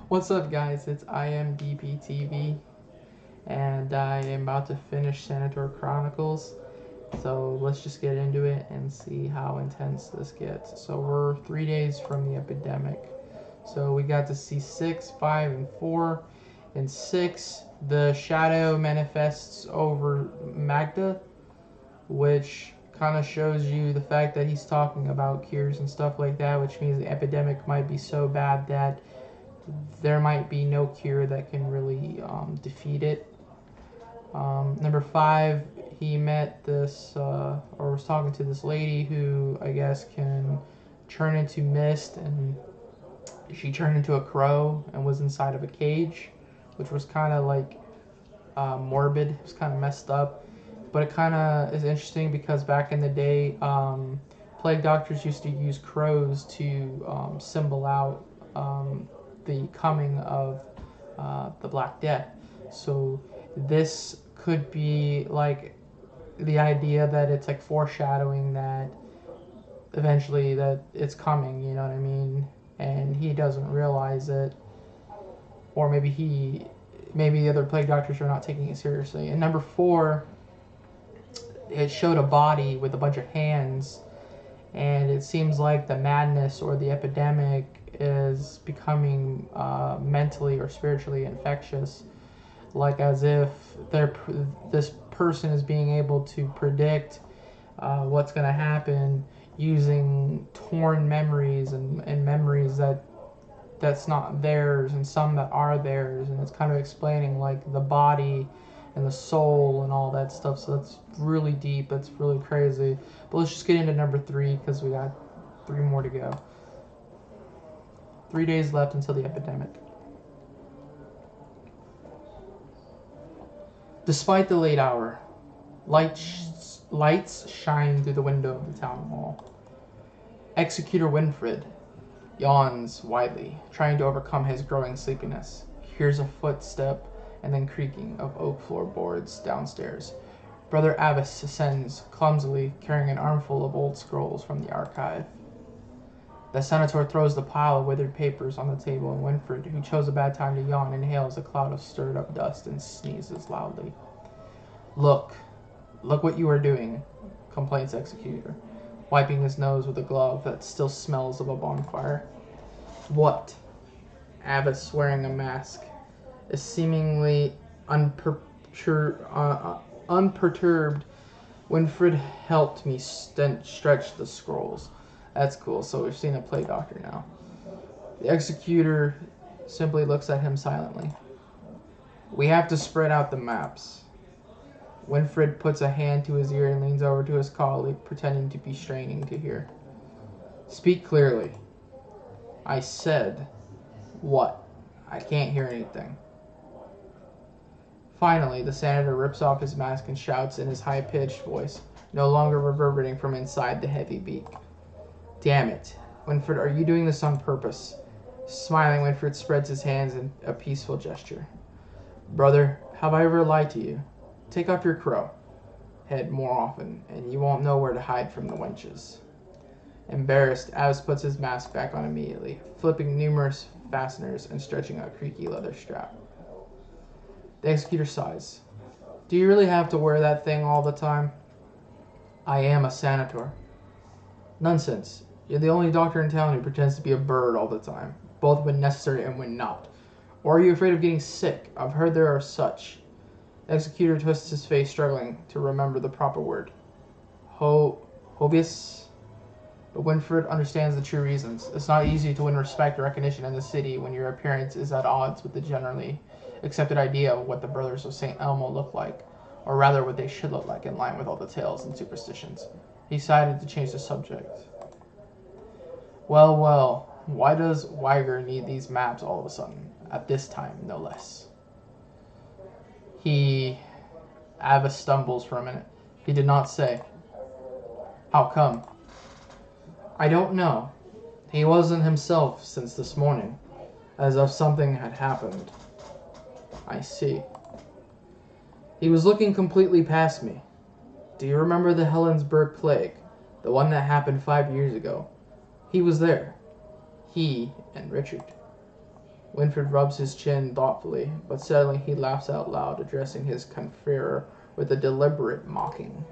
What's up, guys? It's IMDPTV, and I am about to finish Sanators Chronicles. So let's just get into it and see how intense this gets. So we're 3 days from the epidemic. So we got to see 6, 5, and 4. In 6, the shadow manifests over Magda, which kind of shows you the fact that he's talking about cures and stuff like that, which means the epidemic might be so bad that there might be no cure that can really defeat it. Number 5, he met this, or was talking to this lady who I guess can turn into mist, and she turned into a crow and was inside of a cage, which was kind of like morbid. It was kind of messed up, but it kind of is interesting because back in the day, plague doctors used to use crows to symbol out the coming of the Black Death. So this could be like the idea that it's like foreshadowing that eventually that it's coming, you know what I mean? And he doesn't realize it, or maybe the other plague doctors are not taking it seriously. And number 4, it showed a body with a bunch of hands, and it seems like the madness or the epidemic is becoming mentally or spiritually infectious, like as if this person is being able to predict what's going to happen using torn memories and memories that's not theirs and some that are theirs, and it's kind of explaining like the body and the soul and all that stuff. So that's really deep, that's really crazy. But let's just get into number 3 because we got 3 more to go. 3 days left until the epidemic. Despite the late hour, lights shine through the window of the town hall. Executor Winfred yawns widely, trying to overcome his growing sleepiness. He hears a footstep and then creaking of oak floorboards downstairs. Brother Abbas ascends clumsily, carrying an armful of old scrolls from the archive. The senator throws the pile of withered papers on the table, and Winfred, who chose a bad time to yawn, inhales a cloud of stirred-up dust and sneezes loudly. Look what you are doing, complains Executor, wiping his nose with a glove that still smells of a bonfire. What? Abbas, wearing a mask, is seemingly unperturbed. Winfred helped me stretch the scrolls. That's cool, so we've seen a plague doctor now. The Executor simply looks at him silently. We have to spread out the maps. Winfred puts a hand to his ear and leans over to his colleague, pretending to be straining to hear. Speak clearly. I said, what? I can't hear anything. Finally, the senator rips off his mask and shouts in his high-pitched voice, no longer reverberating from inside the heavy beak. Damn it. Winfred, are you doing this on purpose? Smiling, Winfred spreads his hands in a peaceful gesture. Brother, have I ever lied to you? Take off your crow head more often, and you won't know where to hide from the wenches. Embarrassed, Abbas puts his mask back on immediately, flipping numerous fasteners and stretching a creaky leather strap. The Executor sighs. Do you really have to wear that thing all the time? I am a Sanator. Nonsense. You're the only doctor in town who pretends to be a bird all the time, both when necessary and when not. Or are you afraid of getting sick? I've heard there are such. The Executor twists his face, struggling to remember the proper word. Hobius? But Winfred understands the true reasons. It's not easy to win respect or recognition in the city when your appearance is at odds with the generally accepted idea of what the Brothers of St. Elmo look like, or rather what they should look like in line with all the tales and superstitions. He decided to change the subject. Well, why does Weiger need these maps all of a sudden? At this time, no less. Abbas stumbles for a minute. He did not say. How come? I don't know. He wasn't himself since this morning, as if something had happened. I see. He was looking completely past me. Do you remember the Helensburgh plague? The one that happened 5 years ago? He was there. He and Richard. Winfred rubs his chin thoughtfully, but suddenly he laughs out loud, addressing his confrerer with a deliberate mocking.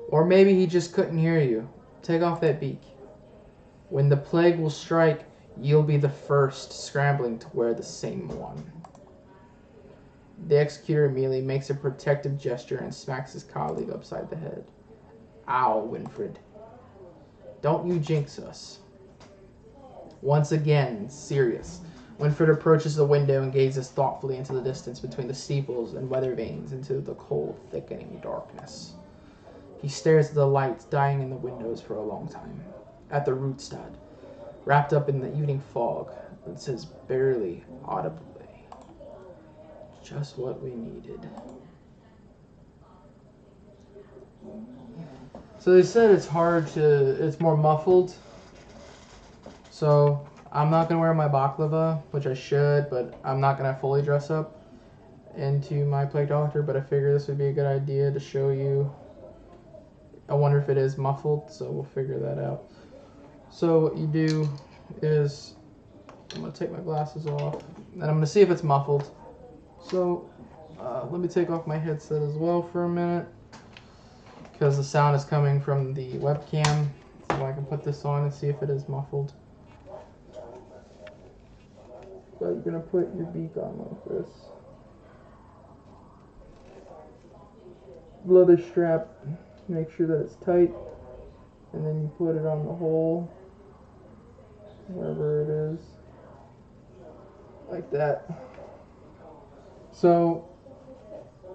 Or maybe he just couldn't hear you. Take off that beak. When the plague will strike, you'll be the first, scrambling to wear the same one. The executor immediately makes a protective gesture and smacks his colleague upside the head. Ow, Winfred. Don't you jinx us. Once again, serious. Winfred approaches the window and gazes thoughtfully into the distance between the steeples and weather vanes into the cold, thickening darkness. He stares at the lights dying in the windows for a long time. At the Rootstad, wrapped up in the evening fog that says barely audibly, just what we needed. So they said it's more muffled. So I'm not going to wear my baklava, which I should, but I'm not going to fully dress up into my plague doctor, but I figure this would be a good idea to show you. I wonder if it is muffled, so we'll figure that out. So what you do is, I'm going to take my glasses off, and I'm going to see if it's muffled. So let me take off my headset as well for a minute, because the sound is coming from the webcam, so I can put this on and see if it is muffled. So you're going to put your beak on like this. Leather strap, make sure that it's tight, and then you put it on the hole, wherever it is, like that. So,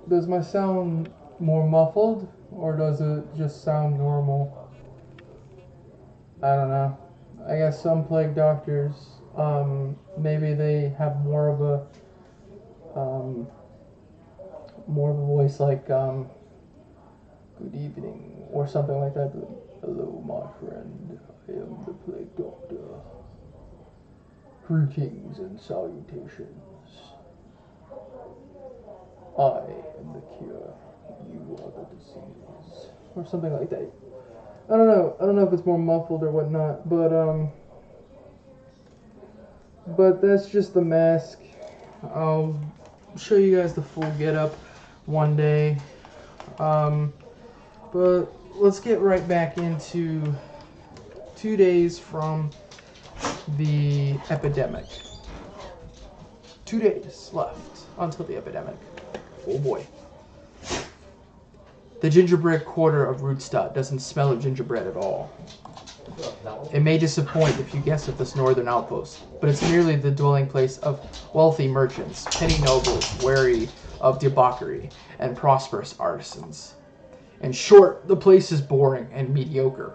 does my sound more muffled, or does it just sound normal? I don't know. I guess some plague doctors, maybe they have more of a voice like, good evening, or something like that. Hello, my friend. I am the plague doctor. Greetings and salutations. I am the cure. You are the disease. Or something like that. I don't know. I don't know if it's more muffled or whatnot, but that's just the mask. I'll show you guys the full getup one day. But let's get right back into 2 days from the epidemic. 2 days left until the epidemic. Oh boy. The gingerbread quarter of Rootstad doesn't smell of gingerbread at all. It may disappoint if you guess at this northern outpost, but it's merely the dwelling place of wealthy merchants, petty nobles wary of debauchery, and prosperous artisans. In short, the place is boring and mediocre.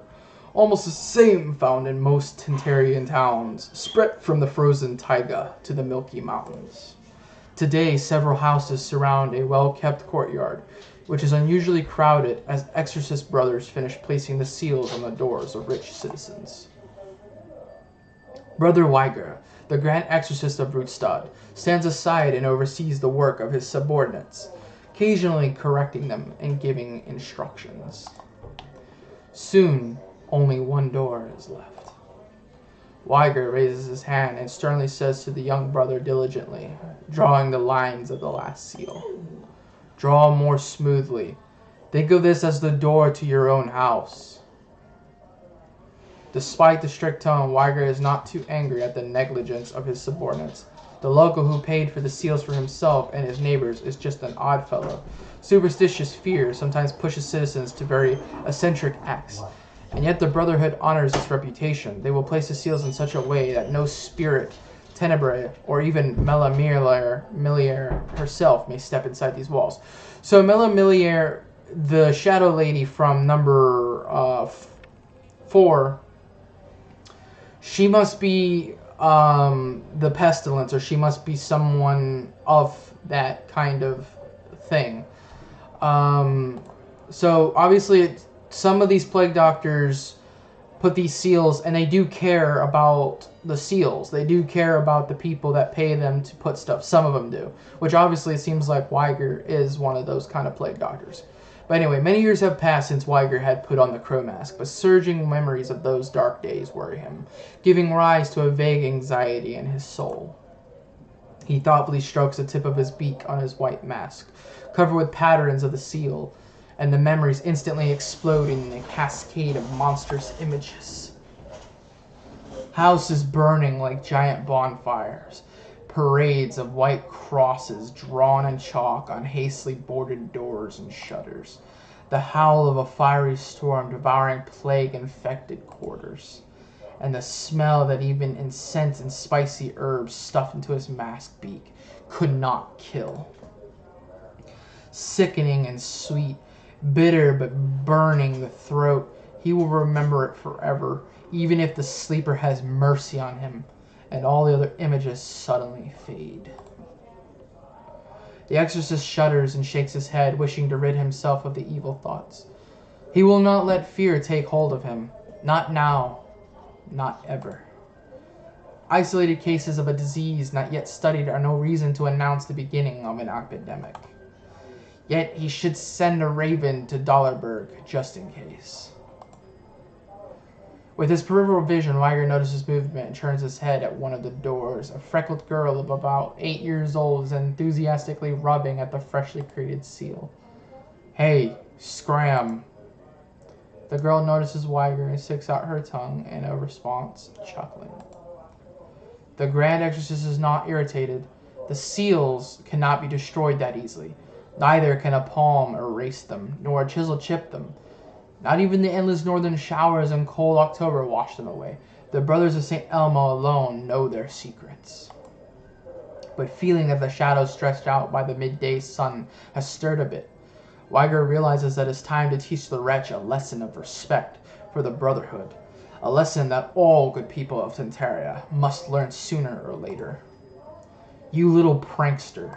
Almost the same found in most Tintarian towns, spread from the frozen taiga to the milky mountains. Today, several houses surround a well-kept courtyard, which is unusually crowded as exorcist brothers finish placing the seals on the doors of rich citizens. Brother Weiger, the grand exorcist of Rootstad, stands aside and oversees the work of his subordinates, occasionally correcting them and giving instructions. Soon, only one door is left. Weiger raises his hand and sternly says to the young brother diligently, drawing the lines of the last seal, "Draw more smoothly. Think of this as the door to your own house." Despite the strict tone, Weiger is not too angry at the negligence of his subordinates. The local who paid for the seals for himself and his neighbors is just an odd fellow. Superstitious fear sometimes pushes citizens to very eccentric acts, and yet the Brotherhood honors its reputation. They will place the seals in such a way that no spirit, Tenebrae, or even Melamiliere herself may step inside these walls. So Melamiliere, the shadow lady from number 4, she must be the pestilence, or she must be someone of that kind of thing. So obviously some of these plague doctors put these seals, and they do care about the seals. They do care about the people that pay them to put stuff. Some of them do, which obviously it seems like Weiger is one of those kind of plague doctors. But anyway, many years have passed since Weiger had put on the crow mask, but surging memories of those dark days worry him, giving rise to a vague anxiety in his soul. He thoughtfully strokes the tip of his beak on his white mask, covered with patterns of the seal, and the memories instantly explode in a cascade of monstrous images. Houses burning like giant bonfires, parades of white crosses drawn in chalk on hastily boarded doors and shutters, the howl of a fiery storm devouring plague-infected quarters, and the smell that even incense and spicy herbs stuffed into his masked beak could not kill. Sickening and sweet, bitter but burning the throat, he will remember it forever, even if the sleeper has mercy on him and all the other images suddenly fade. The exorcist shudders and shakes his head, wishing to rid himself of the evil thoughts. He will not let fear take hold of him. Not now. Not ever. Isolated cases of a disease not yet studied are no reason to announce the beginning of an epidemic. Yet he should send a raven to Dollarberg just in case. With his peripheral vision, Weiger notices movement and turns his head at one of the doors. A freckled girl of about 8 years old is enthusiastically rubbing at the freshly created seal. "Hey, scram!" The girl notices Weiger and sticks out her tongue in a response, chuckling. The Grand Exorcist is not irritated. The seals cannot be destroyed that easily. Neither can a palm erase them, nor a chisel chip them. Not even the endless northern showers in cold October wash them away. The brothers of St. Elmo alone know their secrets. But feeling that the shadows stretched out by the midday sun has stirred a bit, Weiger realizes that it's time to teach the wretch a lesson of respect for the Brotherhood, a lesson that all good people of Tantaria must learn sooner or later. "You little prankster."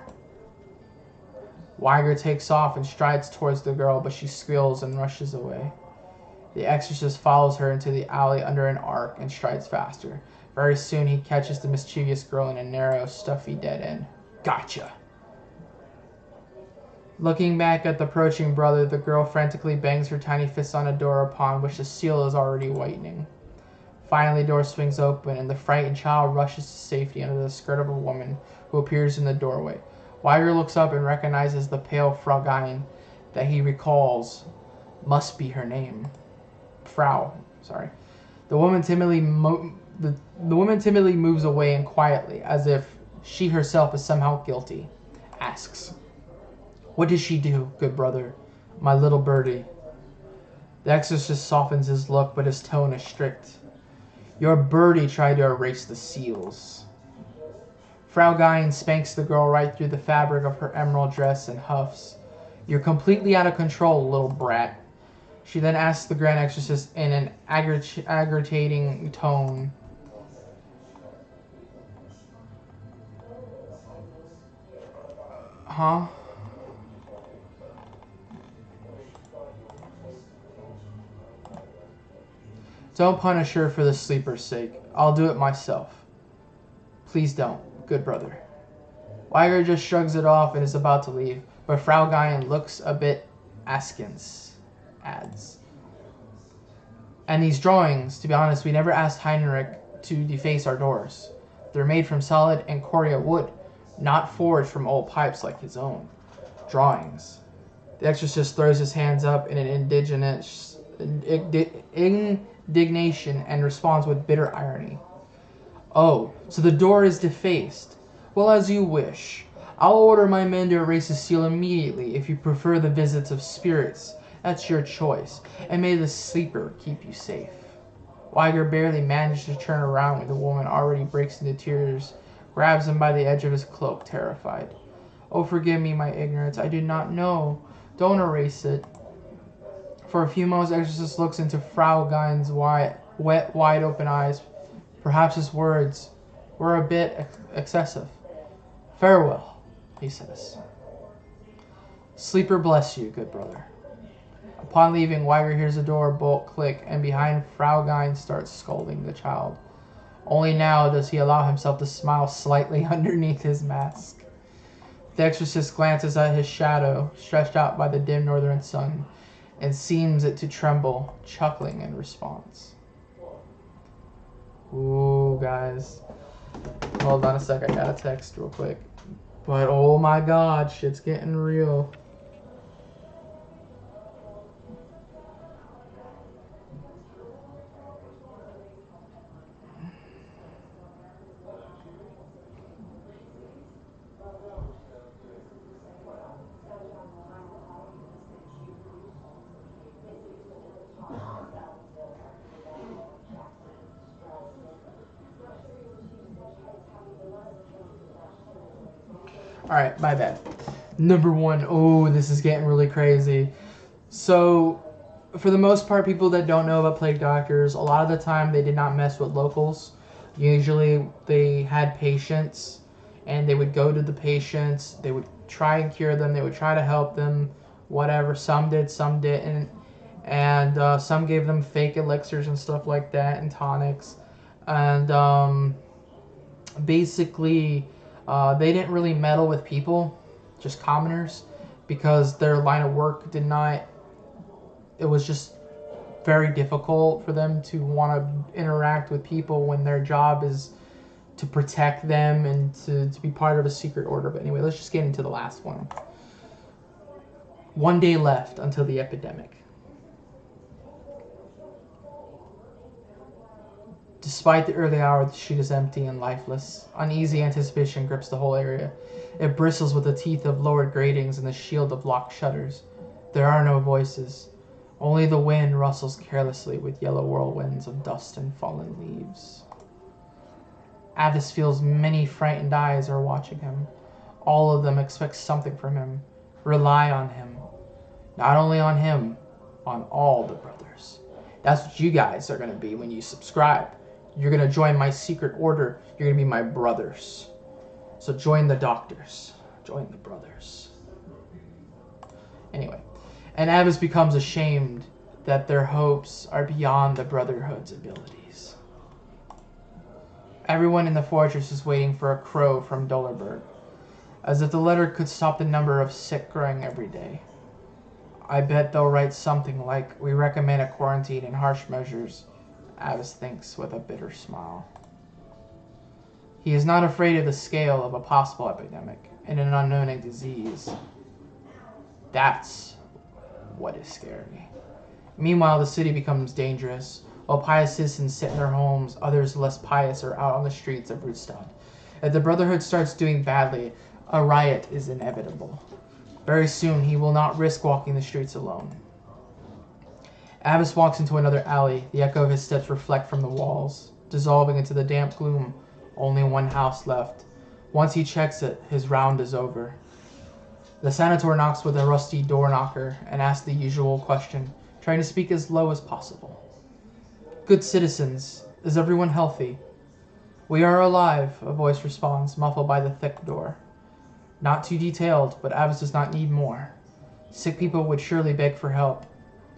Weiger takes off and strides towards the girl, but she squeals and rushes away. The exorcist follows her into the alley under an arc and strides faster. Very soon he catches the mischievous girl in a narrow, stuffy dead end. "Gotcha!" Looking back at the approaching brother, the girl frantically bangs her tiny fist on a door upon which the seal is already whitening. Finally, the door swings open, and the frightened child rushes to safety under the skirt of a woman who appears in the doorway. Weiger looks up and recognizes the pale Fraulein that he recalls must be her name. Frau. The woman timidly moves away and quietly, as if she herself is somehow guilty, asks, "What did she do, good brother? My little birdie?" The exorcist softens his look, but his tone is strict. "Your birdie tried to erase the seals." Frau Gein spanks the girl right through the fabric of her emerald dress and huffs. "You're completely out of control, little brat." She then asks the Grand Exorcist in an aggravating tone, "Huh?" "Don't punish her for the sleeper's sake. I'll do it myself." "Please don't, good brother." Weiger just shrugs it off and is about to leave, but Frau Gein looks a bit askance, adds, "And these drawings, to be honest, we never asked Heinrich to deface our doors. They're made from solid Ancoria wood, not forged from old pipes like his own. Drawings." The exorcist throws his hands up in an indignation and responds with bitter irony. "Oh, so the door is defaced. Well, as you wish. I'll order my men to erase the seal immediately if you prefer the visits of spirits. That's your choice, and may the sleeper keep you safe." Weiger barely manages to turn around when the woman already breaks into tears, grabs him by the edge of his cloak, terrified. "Oh, forgive me my ignorance. I did not know. Don't erase it." For a few moments, the exorcist looks into Frau Gein's wet, wide-open eyes. Perhaps his words were a bit excessive. "Farewell," he says. "Sleeper bless you, good brother." Upon leaving, Weiger hears the door bolt click, and behind Frau Gein starts scolding the child. Only now does he allow himself to smile slightly underneath his mask. The exorcist glances at his shadow, stretched out by the dim northern sun, and seems it to tremble, chuckling in response. Ooh, guys. Hold on a sec, I got a text real quick. But oh my god, shit's getting real. Alright, my bad. Number one, oh, this is getting really crazy. So, for the most part, people that don't know about plague doctors, a lot of the time they did not mess with locals. Usually they had patients, and they would go to the patients, they would try and cure them, they would try to help them, whatever. Some did, some didn't. And some gave them fake elixirs and stuff like that, and tonics. And basically, they didn't really meddle with people, just commoners, because their line of work did not, it was just very difficult for them to want to interact with people when their job is to protect them and to be part of a secret order. But anyway, let's just get into the last one. One day left until the epidemic. Despite the early hour, the street is empty and lifeless. Uneasy anticipation grips the whole area. It bristles with the teeth of lowered gratings and the shield of locked shutters. There are no voices. Only the wind rustles carelessly with yellow whirlwinds of dust and fallen leaves. Avis feels many frightened eyes are watching him. All of them expect something from him. Rely on him. Not only on him, on all the brothers. That's what you guys are going to be when you subscribe. You're going to join my secret order. You're going to be my brothers. So join the doctors. Join the brothers. Anyway. And Avis becomes ashamed that their hopes are beyond the Brotherhood's abilities. Everyone in the fortress is waiting for a crow from Dollerberg, as if the letter could stop the number of sick growing every day. I bet they'll write something like, "We recommend a quarantine and harsh measures," Avis thinks with a bitter smile. He is not afraid of the scale of a possible epidemic and an unknown disease. That's what is scary. Meanwhile, the city becomes dangerous. While pious citizens sit in their homes, others less pious are out on the streets of Rudstad. If the Brotherhood starts doing badly, a riot is inevitable. Very soon, he will not risk walking the streets alone. Avis walks into another alley. The echo of his steps reflect from the walls, dissolving into the damp gloom. Only one house left. Once he checks it, his round is over. The Sanator knocks with a rusty door knocker and asks the usual question, trying to speak as low as possible. "Good citizens, is everyone healthy?" "We are alive," a voice responds, muffled by the thick door. Not too detailed, but Avis does not need more. Sick people would surely beg for help.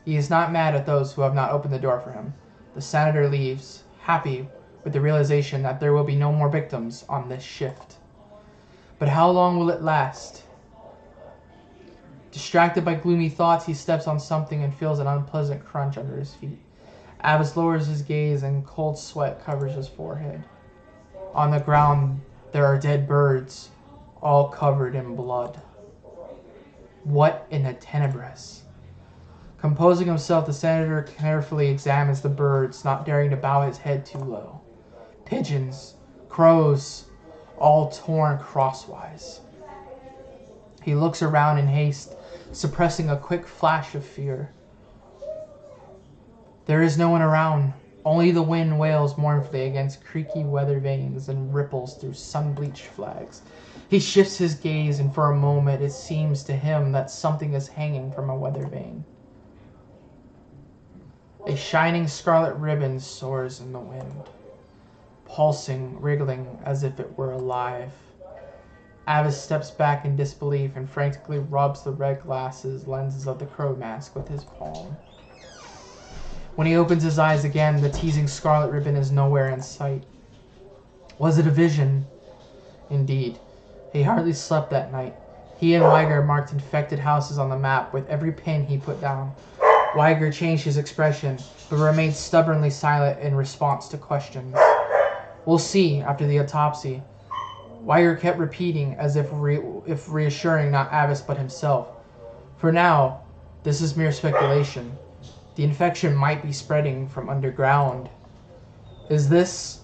He is not mad at those who have not opened the door for him. The Senator leaves, happy with the realization that there will be no more victims on this shift. But how long will it last? Distracted by gloomy thoughts, he steps on something and feels an unpleasant crunch under his feet. Avis lowers his gaze and cold sweat covers his forehead. On the ground, there are dead birds, all covered in blood. What in the tenebras? Composing himself, the Senator carefully examines the birds, not daring to bow his head too low. Pigeons, crows, all torn crosswise. He looks around in haste, suppressing a quick flash of fear. There is no one around. Only the wind wails mournfully against creaky weather vanes and ripples through sun-bleached flags. He shifts his gaze, and for a moment it seems to him that something is hanging from a weather vane. A shining scarlet ribbon soars in the wind, pulsing, wriggling as if it were alive. Avis steps back in disbelief and frantically rubs the red glasses lenses of the crow mask with his palm. When he opens his eyes again, the teasing scarlet ribbon is nowhere in sight. Was it a vision? Indeed. He hardly slept that night. He and Weiger marked infected houses on the map with every pin he put down. Weiger changed his expression, but remained stubbornly silent in response to questions. We'll see after the autopsy. Wire kept repeating as if reassuring not Abbas but himself. For now, this is mere speculation. The infection might be spreading from underground. Is this?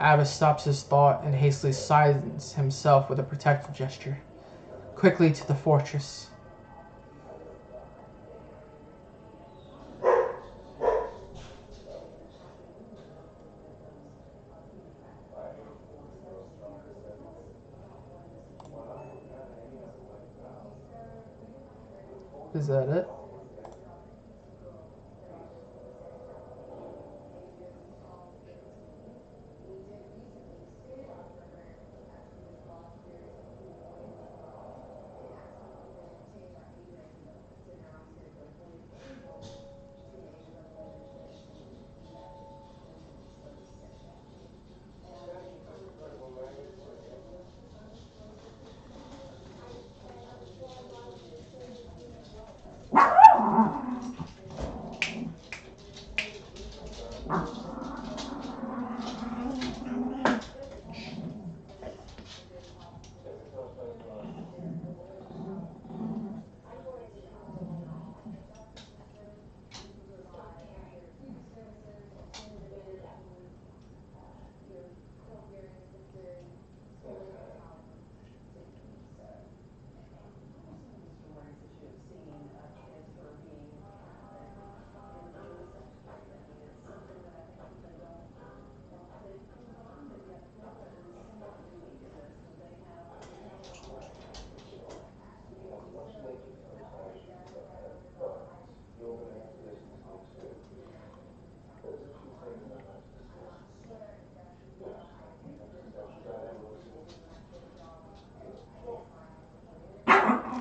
Abbas stops his thought and hastily silences himself with a protective gesture. Quickly to the fortress. Is that it?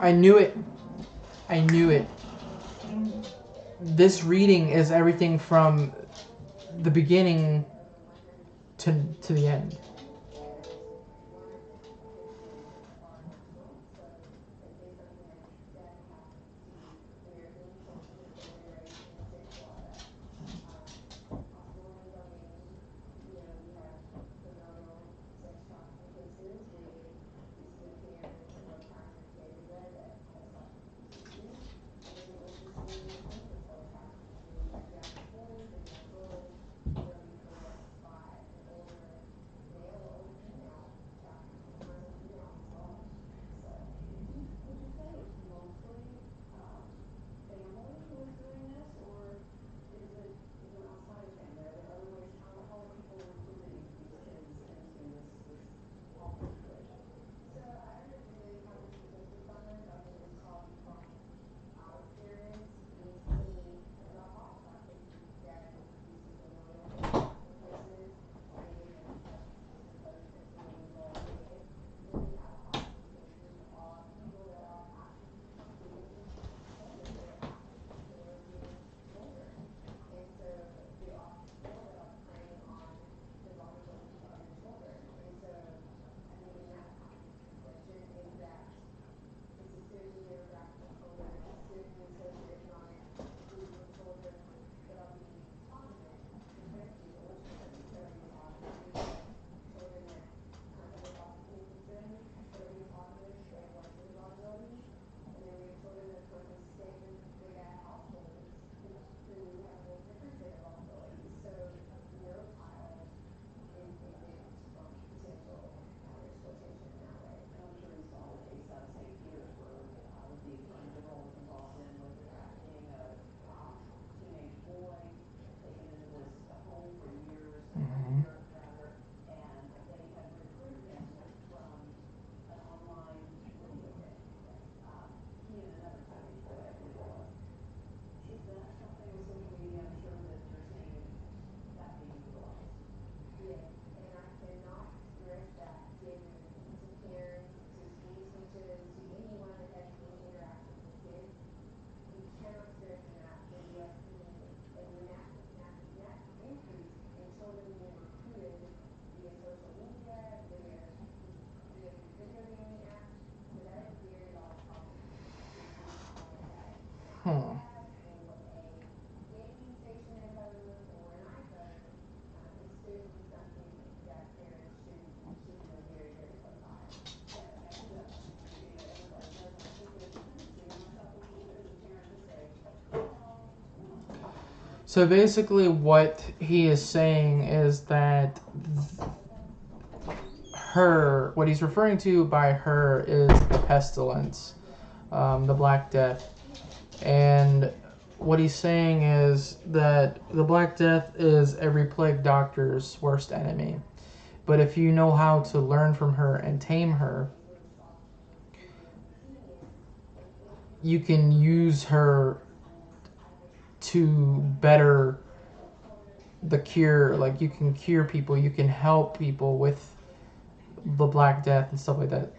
I knew it. I knew it. This reading is everything from the beginning to the end. So basically what he is saying is that what he's referring to by her is the pestilence, the Black Death. And what he's saying is that the Black Death is every plague doctor's worst enemy. But if you know how to learn from her and tame her, you can use her to better the cure. Like, you can cure people, you can help people with the Black Death and stuff like that.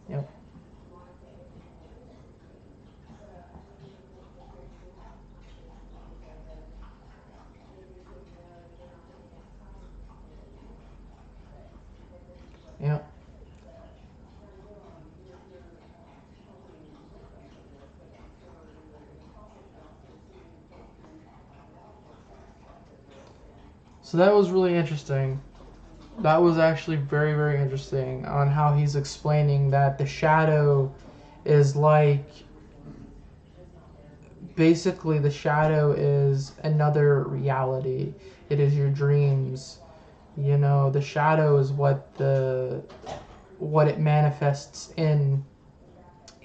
Yep. Yep. So that was really interesting. That was actually very, very interesting on how he's explaining that the shadow is like, basically the shadow is another reality. It is your dreams. You know, the shadow is what it manifests in,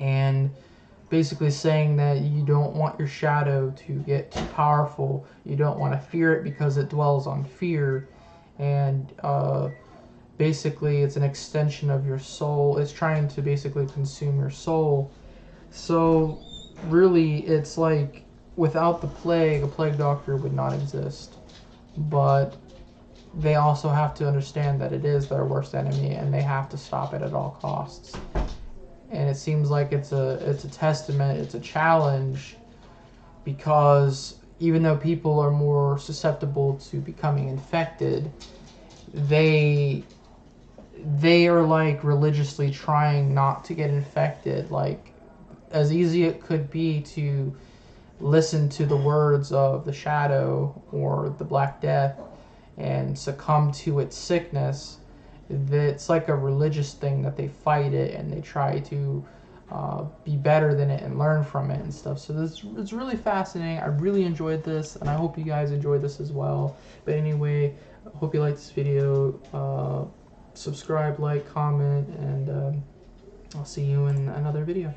and basically saying that you don't want your shadow to get too powerful. You don't want to fear it because it dwells on fear, and basically it's an extension of your soul. It's trying to basically consume your soul. So really, it's like, without the plague, a plague doctor would not exist. But they also have to understand that it is their worst enemy, and they have to stop it at all costs. And it seems like it's a testament, it's a challenge, because even though people are more susceptible to becoming infected, they are like religiously trying not to get infected. Like, as easy it could be to listen to the words of the shadow or the Black Death and succumb to its sickness, it's like a religious thing that they fight it and they try to be better than it and learn from it and stuff. So it's really fascinating. I really enjoyed this, and I hope you guys enjoyed this as well. But anyway, I hope you liked this video. Subscribe, like, comment, and I'll see you in another video.